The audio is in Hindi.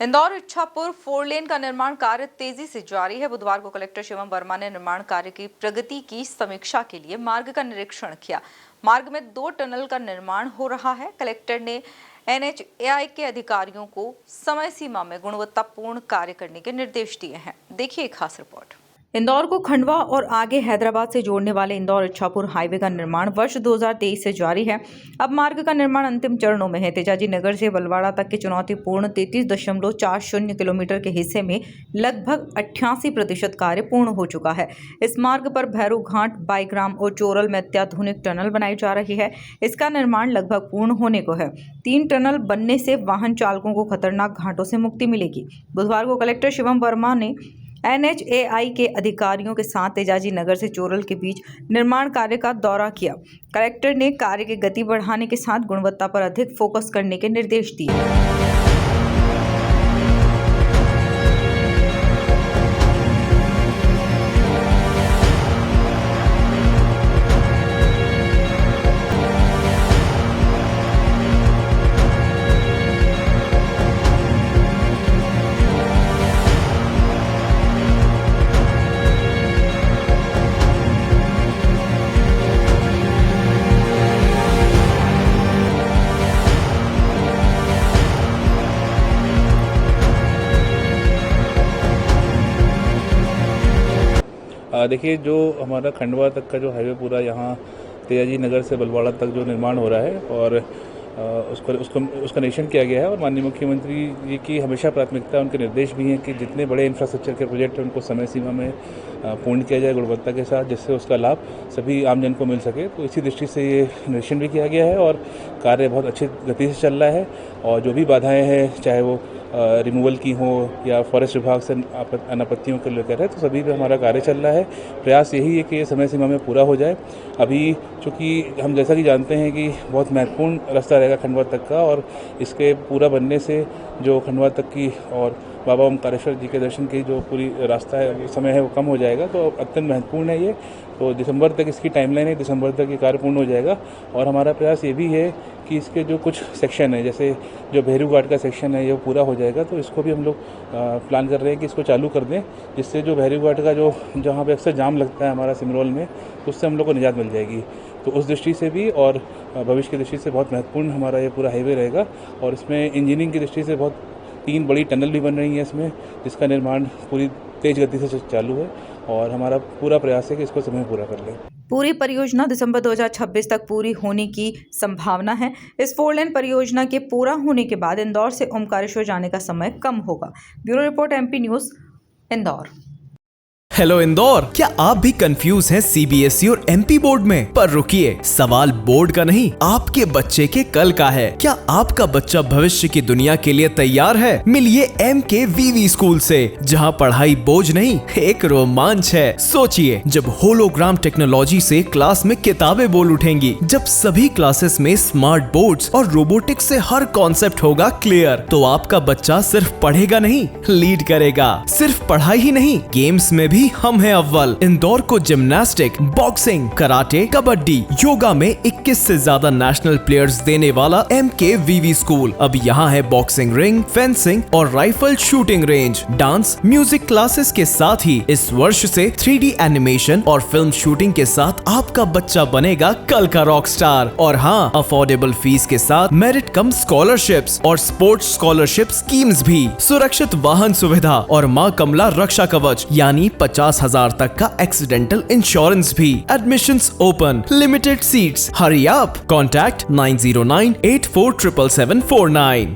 इंदौर इच्छापुर 4 लेन का निर्माण कार्य तेजी से जारी है। बुधवार को कलेक्टर शिवम वर्मा ने निर्माण कार्य की प्रगति की समीक्षा के लिए मार्ग का निरीक्षण किया। मार्ग में 2 टनल का निर्माण हो रहा है। कलेक्टर ने NHAI के अधिकारियों को समय सीमा में गुणवत्तापूर्ण कार्य करने के निर्देश दिए हैं। देखिए एक खास रिपोर्ट। इंदौर को खंडवा और आगे हैदराबाद से जोड़ने वाले इंदौर इच्छापुर हाईवे का निर्माण वर्ष 2023 से जारी है। अब मार्ग का निर्माण अंतिम चरणों में है। तेजाजी नगर से बलवाड़ा तक के चुनौतीपूर्ण 33.40 किलोमीटर के हिस्से में लगभग 88% कार्य पूर्ण हो चुका है। इस मार्ग पर भैरू घाट, बाईग्राम और चोरल में अत्याधुनिक टनल बनाई जा रही है। इसका निर्माण लगभग पूर्ण होने को है। 3 टनल बनने से वाहन चालकों को खतरनाक घाटों से मुक्ति मिलेगी। बुधवार को कलेक्टर शिवम वर्मा ने NHAI के अधिकारियों के साथ तेजाजी नगर से चोरल के बीच निर्माण कार्य का दौरा किया। कलेक्टर ने कार्य की गति बढ़ाने के साथ गुणवत्ता पर अधिक फोकस करने के निर्देश दिए। देखिए, जो हमारा खंडवा तक का जो हाईवे पूरा यहाँ तेजाजी नगर से बलवाड़ा तक जो निर्माण हो रहा है और उसका निरीक्षण किया गया है और माननीय मुख्यमंत्री जी की हमेशा प्राथमिकता, उनके निर्देश भी हैं कि जितने बड़े इंफ्रास्ट्रक्चर के प्रोजेक्ट हैं उनको समय सीमा में पूर्ण किया जाए गुणवत्ता के साथ, जिससे उसका लाभ सभी आमजन को मिल सके। तो इसी दृष्टि से ये निरीक्षण भी किया गया है और कार्य बहुत अच्छी गति से चल रहा है। और जो भी बाधाएँ हैं, चाहे वो रिमूवल की हो या फॉरेस्ट विभाग से अनापत्तियों को लेकर है, तो सभी पे हमारा कार्य चल रहा है। प्रयास यही है कि ये समय सीमा में पूरा हो जाए। अभी चूँकि हम जैसा कि जानते हैं कि बहुत महत्वपूर्ण रास्ता रहेगा खंडवा तक का, और इसके पूरा बनने से जो खंडवा तक की और बाबा ओमकारेश्वर जी के दर्शन की जो पूरी रास्ता है, समय है, वो कम हो जाएगा। तो अत्यंत महत्वपूर्ण है ये। तो दिसंबर तक इसकी टाइमलाइन है, दिसंबर तक ये कार्य पूर्ण हो जाएगा। और हमारा प्रयास ये भी है कि इसके जो कुछ सेक्शन है, जैसे जो भैरू घाट का सेक्शन है, ये पूरा हो जाएगा। तो इसको भी हम लोग प्लान कर रहे हैं कि इसको चालू कर दें, जिससे जो भैरू घाट का जो जहाँ पे अक्सर जाम लगता है हमारा सिमरोल में, उससे हम लोग को निजात मिल जाएगी। तो उस दृष्टि से भी और भविष्य की दृष्टि से बहुत महत्वपूर्ण हमारा ये पूरा हाईवे रहेगा। और इसमें इंजीनियरिंग की दृष्टि से बहुत 3 बड़ी टनल भी बन रही हैं इसमें, जिसका निर्माण पूरी तेज गति से चालू है और हमारा पूरा प्रयास है कि इसको समय पूरा कर लें। पूरी परियोजना दिसंबर 2026 तक पूरी होने की संभावना है। इस 4 लेन परियोजना के पूरा होने के बाद इंदौर से ओमकारेश्वर जाने का समय कम होगा। Bureau report MP news, Indore. Hello Indore, क्या आप भी कंफ्यूज हैं CBSE और MP बोर्ड में? पर रुकिए, सवाल बोर्ड का नहीं, आपके बच्चे के कल का है। क्या आपका बच्चा भविष्य की दुनिया के लिए तैयार है? मिलिए MKVV स्कूल से, जहां पढ़ाई बोझ नहीं, एक रोमांच है। सोचिए, जब होलोग्राम टेक्नोलॉजी से क्लास में किताबें बोल उठेंगी, जब सभी क्लासेस में स्मार्ट बोर्ड्स और रोबोटिक्स से हर कॉन्सेप्ट होगा क्लियर, तो आपका बच्चा सिर्फ पढ़ेगा नहीं, लीड करेगा। सिर्फ पढ़ाई ही नहीं, गेम्स में भी हम हैं अव्वल। इंदौर को gymnastic, boxing, karate, kabaddi, yoga में 21 से ज्यादा नेशनल प्लेयर्स देने वाला MKVV स्कूल। अब यहाँ है बॉक्सिंग रिंग, फेंसिंग और rifle shooting range. Dance, music classes के साथ ही इस वर्ष से 3D एनिमेशन और फिल्म शूटिंग के साथ आपका बच्चा बनेगा कल का रॉक स्टार। और हाँ, अफोर्डेबल फीस के साथ मेरिट कम स्कॉलरशिप्स और स्पोर्ट्स स्कॉलरशिप स्कीम्स भी। सुरक्षित वाहन सुविधा और माँ कमला रक्षा कवच यानी 50,000 तक का एक्सीडेंटल इंश्योरेंस भी। Admissions open, limited seats. Hurry up. Contact 9098477749।